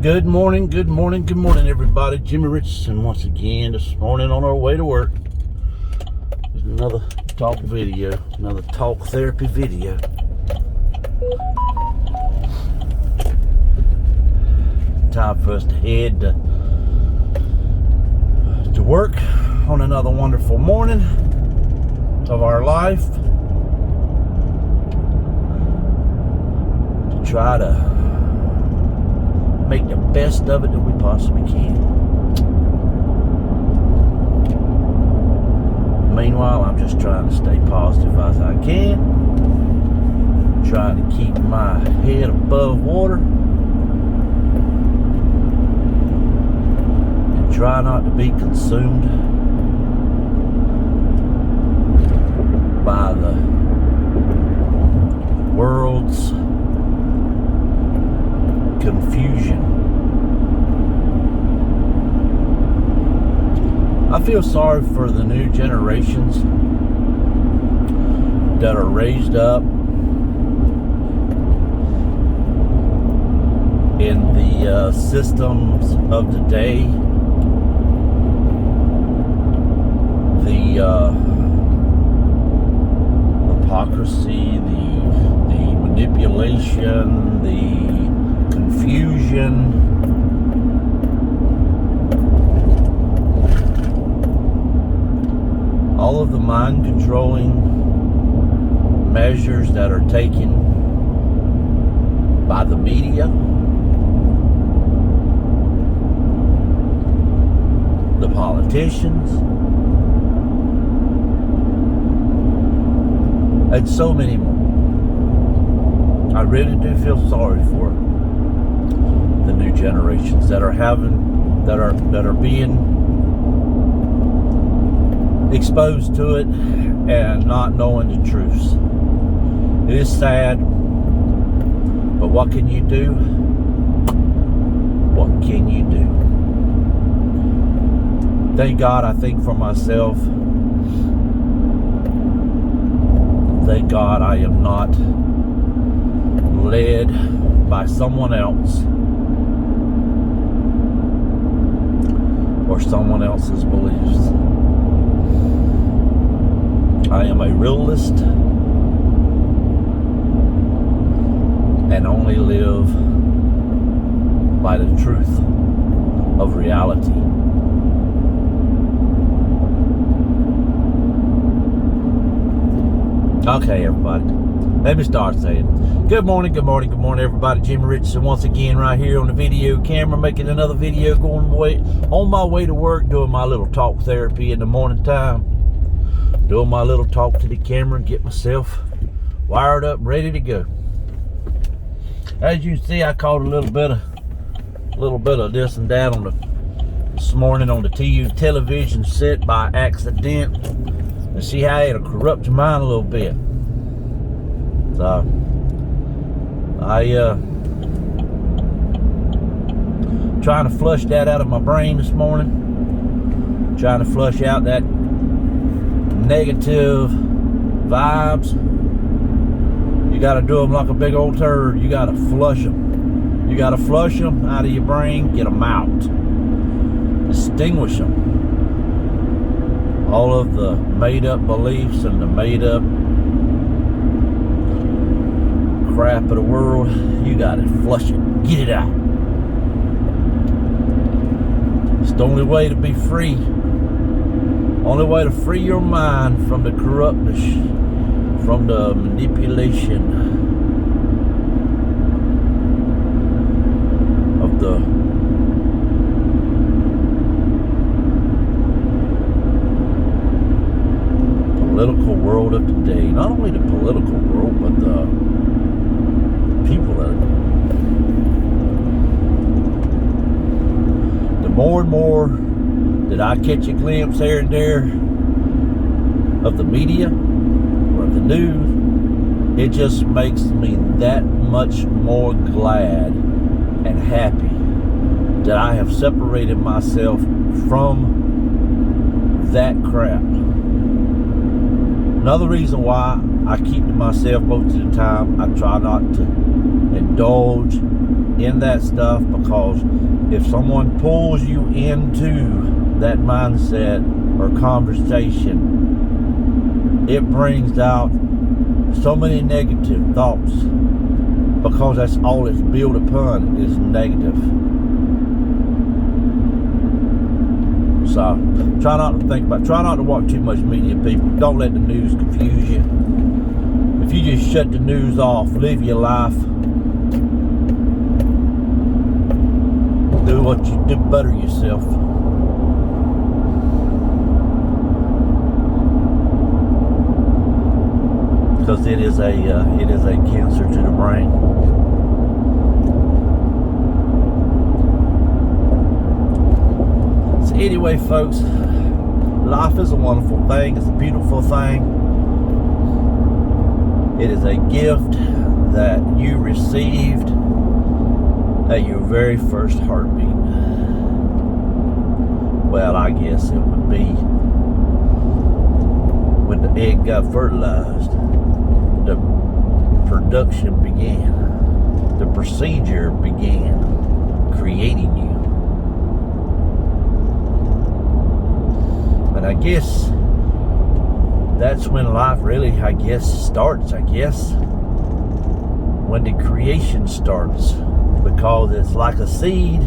Good morning, everybody. Jimmy Richardson once again this morning on our way to work. There's another talk video, another talk therapy video. Time for us to head to work on another wonderful morning of our life. To try to make the best of it that we possibly can. Meanwhile, I'm just trying to stay positive as I can. Trying to keep my head above water. And try not to be consumed by the world's confusion. I feel sorry for the new generations that are raised up in the systems of the day, the hypocrisy, the manipulation, the confusion. All of the mind controlling measures that are taken by the media, the politicians, and so many more. I really do feel sorry for the new generations that are being exposed to it and not knowing the truths. It is sad, but what can you do? What can you do? Thank God, I think for myself. Thank God I am not led by someone else or someone else's beliefs. I am a realist and only live by the truth of reality. Okay, everybody, let me start saying good morning, everybody. Jimmy Richardson once again right here on the video camera, making another video, on my way to work, doing my little talk therapy in the morning time, doing my little talk to the camera and get myself wired up, ready to go. As you can see, I caught a little bit of this and that this morning on the TU television set by accident. And see how it'll corrupt your mind a little bit. So I trying to flush that out of my brain this morning. Trying to flush out that negative vibes. You got to do them like a big old turd. You got to flush them. You got to flush them out of your brain. Get them out. Distinguish them. All of the made-up beliefs and the made-up crap of the world, you gotta flush it, get it out. It's the only way to be free. Only way to free your mind from the corruptness, from the manipulation of the political world of today. Not only the political world, but the people that the more and more that I catch a glimpse here and there of the media or of the news, it just makes me that much more glad and happy that I have separated myself from that crap. Another reason why I keep to myself most of the time. I try not to indulge in that stuff, because if someone pulls you into that mindset or conversation, it brings out so many negative thoughts, because that's all it's built upon is negative. So try not to watch too much media, people. Don't let the news confuse you. If you just shut the news off, live your life, do what you do, better yourself. Because it is a cancer to the brain. So anyway, folks, life is a wonderful thing. It's a beautiful thing. It is a gift that you received at your very first heartbeat. Well, I guess it would be when the egg got fertilized. The production began. The procedure began creating you. And I guess that's when life really, starts, when the creation starts. Because it's like a seed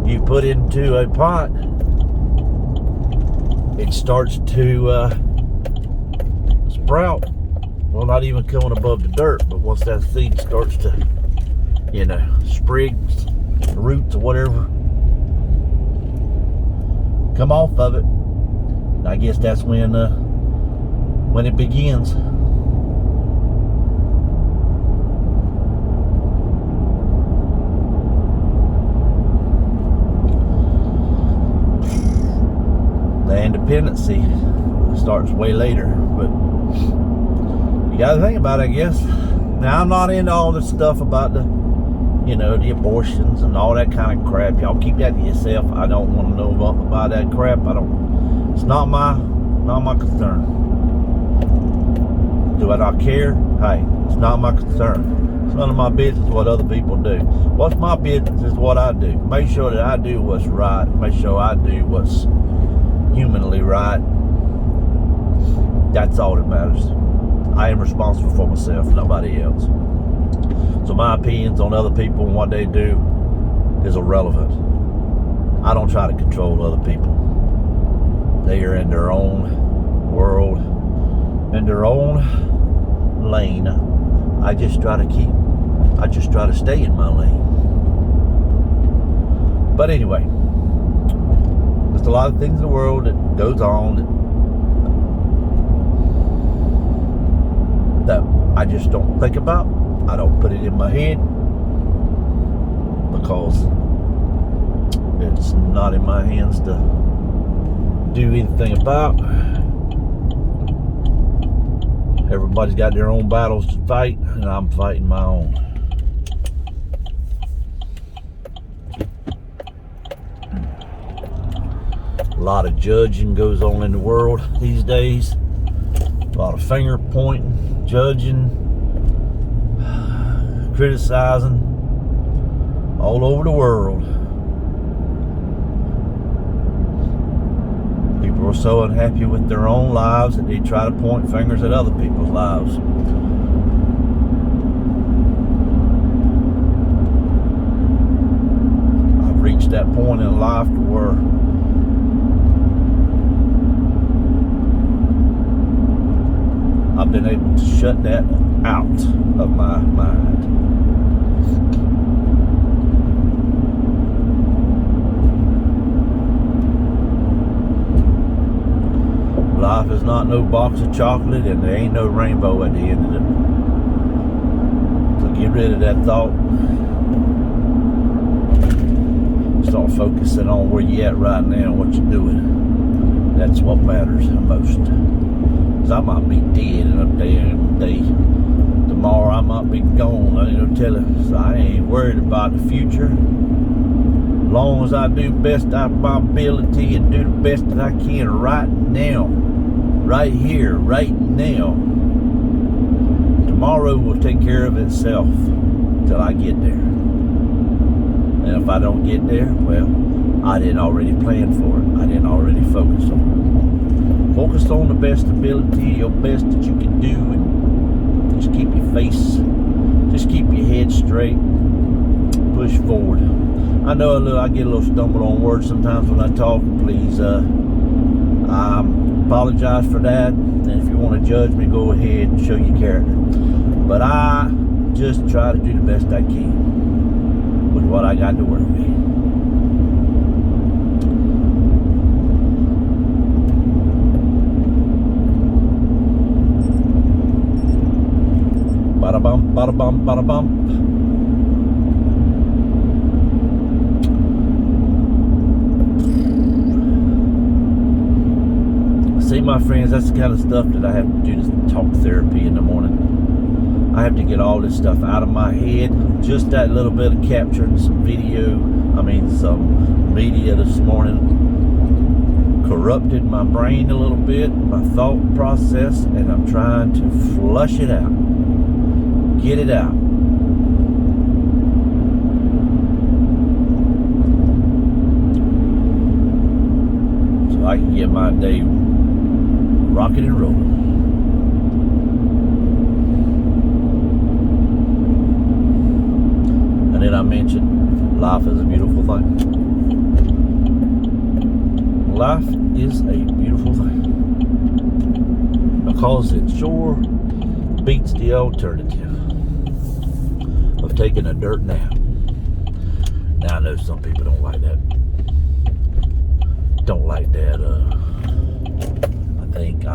you put into a pot. It starts to sprout. Well, not even coming above the dirt, but once that seed starts to, sprigs, roots, or whatever, come off of it, I guess that's when it begins. The independency starts way later, but you gotta think about it, I guess. Now, I'm not into all this stuff about the abortions and all that kind of crap. Y'all keep that to yourself. I don't want to know about that crap. It's not my concern. Do I not care? Hey, it's not my concern. It's none of my business what other people do. What's my business is what I do. Make sure that I do what's right. Make sure I do what's humanly right. That's all that matters. I am responsible for myself, nobody else. So my opinions on other people and what they do is irrelevant. I don't try to control other people. They are in their own world, in their own lane. I just try to stay in my lane. But anyway, there's a lot of things in the world that goes on that I just don't think about. I don't put it in my head, because it's not in my hands to do anything about. Everybody's got their own battles to fight, and I'm fighting my own. A lot of judging goes on in the world these days. A lot of finger pointing, judging, criticizing all over the world. People are so unhappy with their own lives that they try to point fingers at other people's lives. I've reached that point in life to where I've been able to shut that out of my mind. Life is not no box of chocolate, and there ain't no rainbow at the end of it. So get rid of that thought. Start focusing on where you at right now and what you're doing. That's what matters the most. Cause I might be dead in a day. Tomorrow I might be gone. I ain't no telling. So I ain't worried about the future. As long as I do best out of my ability and do the best that I can right now. Right here, right now. tomorrow will take care of itself till I get there. And if I don't get there, well, I didn't already plan for it. I didn't already focus on it. Focus on the best ability, your best that you can do, and just keep your head straight, push forward. I know I get a little stumbled on words sometimes when I talk. Please, I apologize for that. And if you want to judge me, go ahead and show your character. But I just try to do the best I can with what I got to work with. Bada bum, bada bum, bada bum. See, my friends, that's the kind of stuff that I have to do, this talk therapy in the morning. I have to get all this stuff out of my head. Just that little bit of capturing some media this morning corrupted my brain a little bit, my thought process, and I'm trying to flush it out. Get it out. So I can get my day rocking and rolling. And then I mentioned life is a beautiful thing. Life is a beautiful thing because it sure beats the alternative of taking a dirt nap. Now I know some people don't like that. Don't like that. I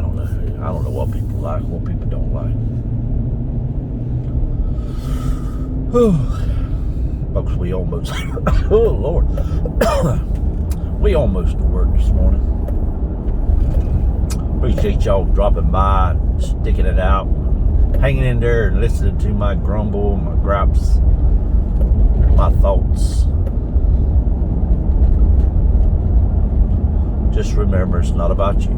don't know what people like, what people don't like. Folks, we almost, oh Lord, we almost to work this morning. Appreciate y'all dropping by, sticking it out, hanging in there and listening to my grumble, my gripes, my thoughts. Just remember, it's not about you.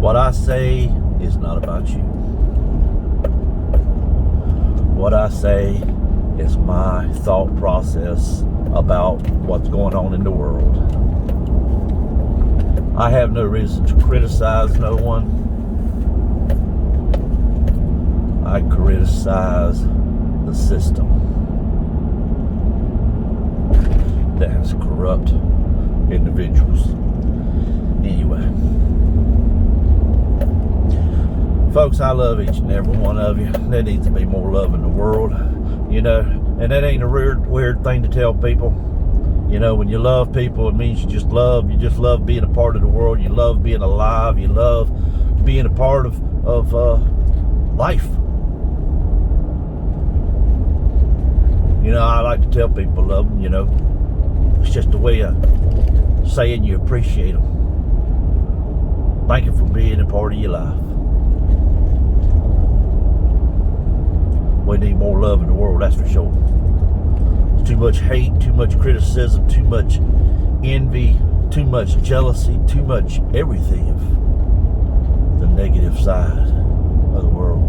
What I say is not about you. What I say is my thought process about what's going on in the world. I have no reason to criticize no one. I criticize the system that has corrupt individuals. Anyway. Folks, I love each and every one of you. There needs to be more love in the world, and that ain't a weird thing to tell people. When you love people, it means you just love being a part of the world. You love being alive. You love being a part of life. I like to tell people love them, it's just a way of saying you appreciate them. Thank you for being a part of your life. We need more love in the world, that's for sure. Too much hate, too much criticism, too much envy, too much jealousy, too much everything of the negative side of the world.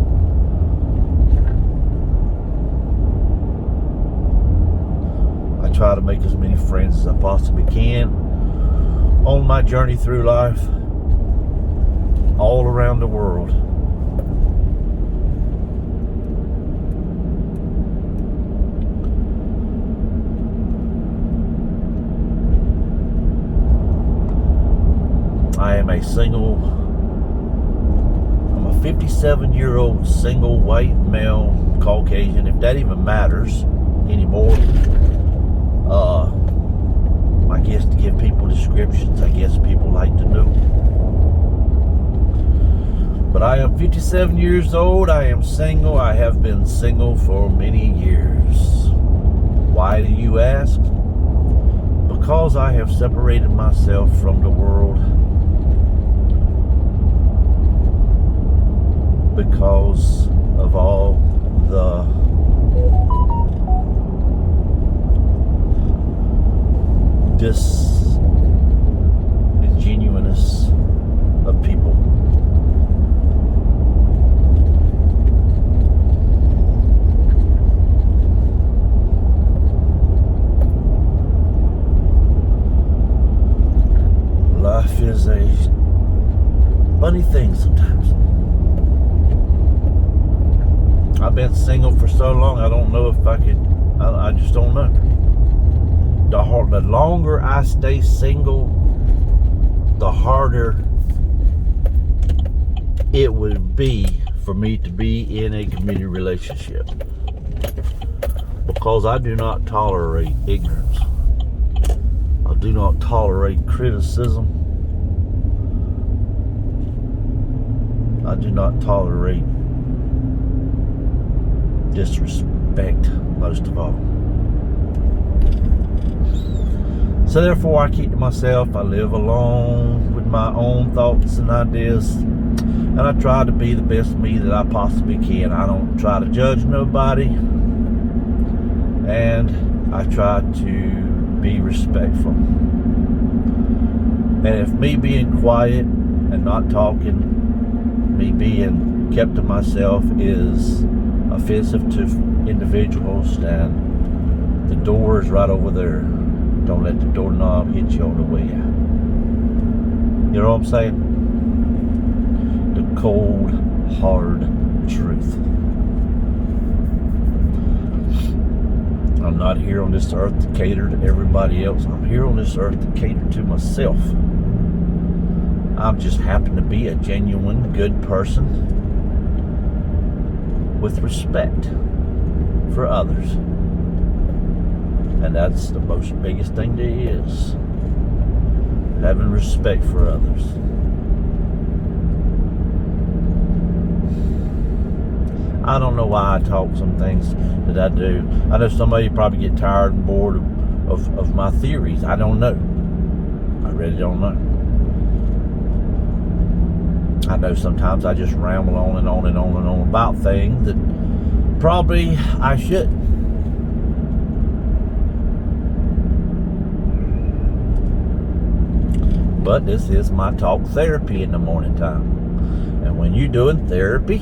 I try to make as many friends as I possibly can on my journey through life, all around the world. I am a 57-year-old single white male Caucasian, if that even matters anymore. I guess to give people descriptions, I guess people like to know. But I am 57 years old. I am single. I have been single for many years. Why do you ask? Because I have separated myself from the world. Because of all the disingenuousness of people. I've been single for so long, I don't know if I could, I just don't know. The longer I stay single, the harder it would be for me to be in a committed relationship. Because I do not tolerate ignorance. I do not tolerate criticism. I do not tolerate disrespect, most of all. So therefore, I keep to myself. I live alone with my own thoughts and ideas, and I try to be the best me that I possibly can. I don't try to judge nobody, and I try to be respectful. And if me being quiet and not talking, me being kept to myself is offensive to individuals, then the door is right over there. Don't let the doorknob hit you on the way out. You know what I'm saying? The cold, hard truth. I'm not here on this earth to cater to everybody else. I'm here on this earth to cater to myself. I'm just happen to be a genuine, good person with respect for others. And that's the most biggest thing there is. Having respect for others. I don't know why I talk some things that I do. I know somebody probably get tired and bored of my theories. I don't know. I really don't know. I know sometimes I just ramble on and on and on and on about things that probably I shouldn't. But this is my talk therapy in the morning time. And when you're doing therapy,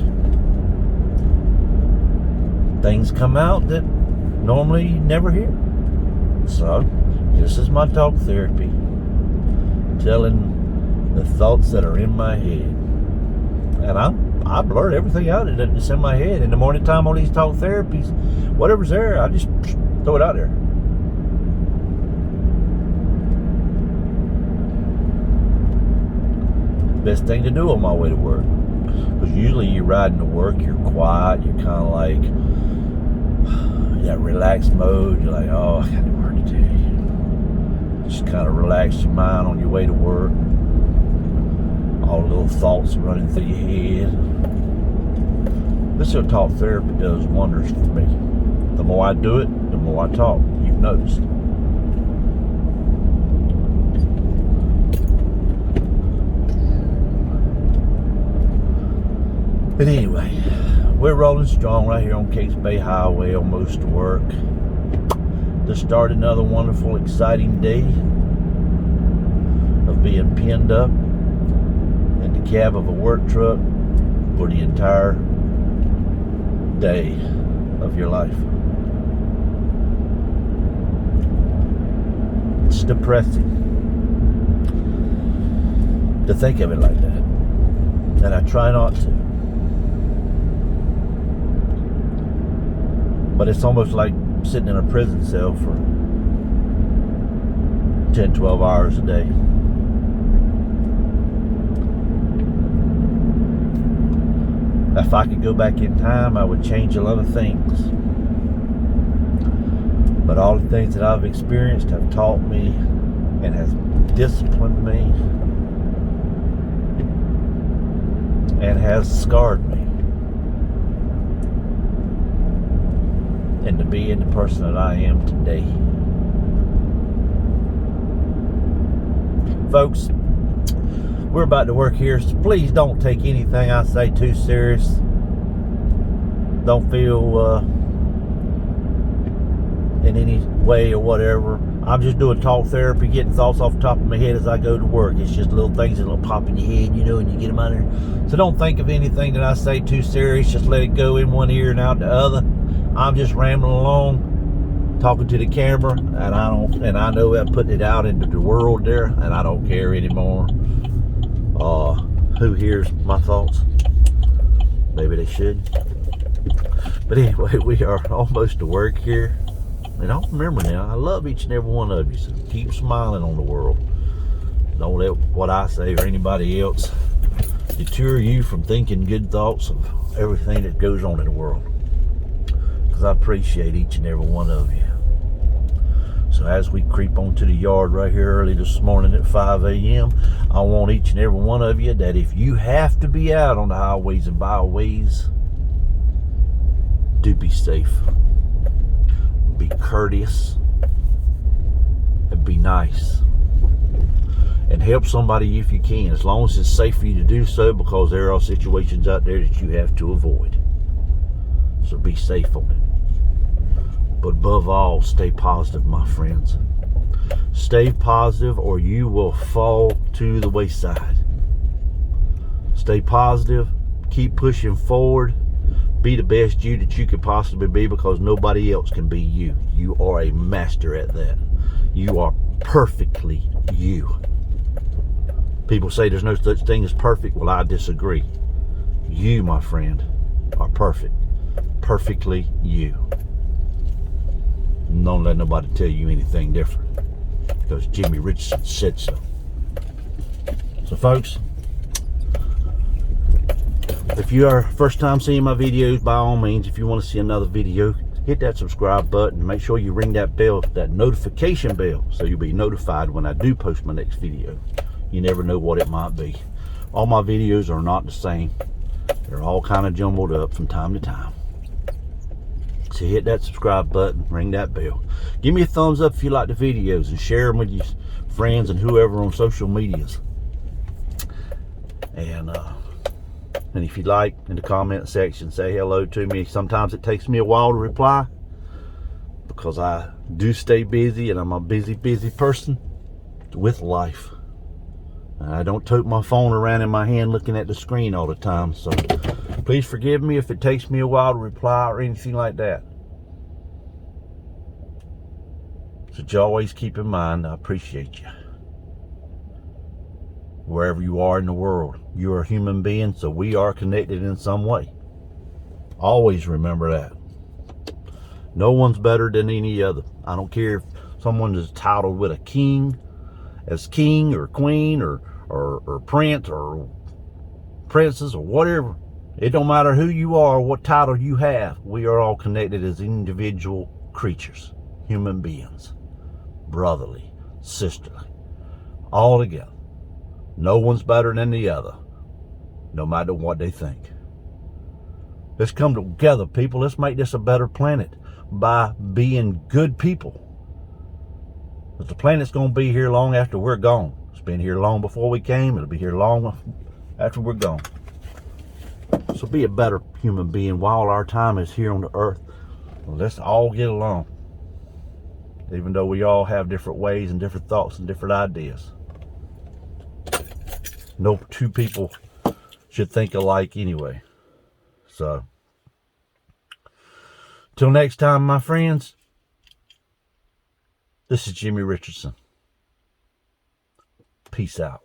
things come out that normally you never hear. So, this is my talk therapy. Telling the thoughts that are in my head. And I blurt everything out that's in my head. In the morning time on these talk therapies, whatever's there, I just throw it out there. Best thing to do on my way to work. Because usually you're riding to work, you're quiet, you're kind of like that relaxed mode. You're like, oh, I got work to do. Just kind of relax your mind on your way to work. All the little thoughts running through your head. This little talk therapy does wonders for me. The more I do it, the more I talk. You've noticed. But anyway, we're rolling strong right here on Case Bay Highway, almost to work. To start another wonderful, exciting day of being pinned up in the cab of a work truck for the entire day of your life. It's depressing to think of it like that. And I try not to. But it's almost like sitting in a prison cell for 10, 12 hours a day. If I could go back in time, I would change a lot of things. But all the things that I've experienced have taught me and has disciplined me and has scarred me into being the person that I am today. Folks, we're about to work here, so please don't take anything I say too serious. Don't feel in any way or whatever. I'm just doing talk therapy, getting thoughts off the top of my head as I go to work. It's just little things that'll pop in your head, you know, and you get them out there. So don't think of anything that I say too serious. Just let it go in one ear and out the other. I'm just rambling along, talking to the camera, and I know I'm putting it out into the world there, and I don't care anymore. Who hears my thoughts? Maybe they should. But anyway, we are almost to work here. And I'll remember now, I love each and every one of you, so keep smiling on the world. Don't let what I say or anybody else deter you from thinking good thoughts of everything that goes on in the world. Because I appreciate each and every one of you. So as we creep onto the yard right here early this morning at 5 a.m., I want each and every one of you that if you have to be out on the highways and byways, do be safe. Be courteous. And be nice. And help somebody if you can, as long as it's safe for you to do so, because there are situations out there that you have to avoid. So be safe on it. But above all, stay positive, my friends. Stay positive or you will fall to the wayside. Stay positive. Keep pushing forward. Be the best you that you could possibly be, because nobody else can be you. You are a master at that. You are perfectly you. People say there's no such thing as perfect. Well, I disagree. You, my friend, are perfect. Perfectly you. Don't let nobody tell you anything different, because Jimmy Richardson said so. So folks, if you are first time seeing my videos, by all means, if you want to see another video, hit that subscribe button. Make sure you ring that bell, that notification bell, so you'll be notified when I do post my next video. You never know what it might be. All my videos are not the same. They're all kind of jumbled up from time to time. So hit that subscribe button, ring that bell. Give me a thumbs up if you like the videos, and share them with your friends and whoever on social medias. And if you like, in the comment section, say hello to me. Sometimes it takes me a while to reply, because I do stay busy, and I'm a busy person with life. I don't tote my phone around in my hand looking at the screen all the time. So please forgive me if it takes me a while to reply or anything like that. So you always keep in mind, I appreciate you. Wherever you are in the world, you are a human being, so we are connected in some way. Always remember that. No one's better than any other. I don't care if someone is titled with a king, as king or queen or prince or princess or whatever. It don't matter who you are or what title you have. We are all connected as individual creatures, human beings, brotherly, sisterly, all together. No one's better than the other, no matter what they think. Let's come together, people. Let's make this a better planet by being good people. Because the planet's going to be here long after we're gone. It's been here long before we came. It'll be here long after we're gone. So be a better human being while our time is here on the earth. Well, let's all get along. Even though we all have different ways and different thoughts and different ideas. No two people should think alike anyway. So, till next time, my friends, this is Jimmy Richardson. Peace out.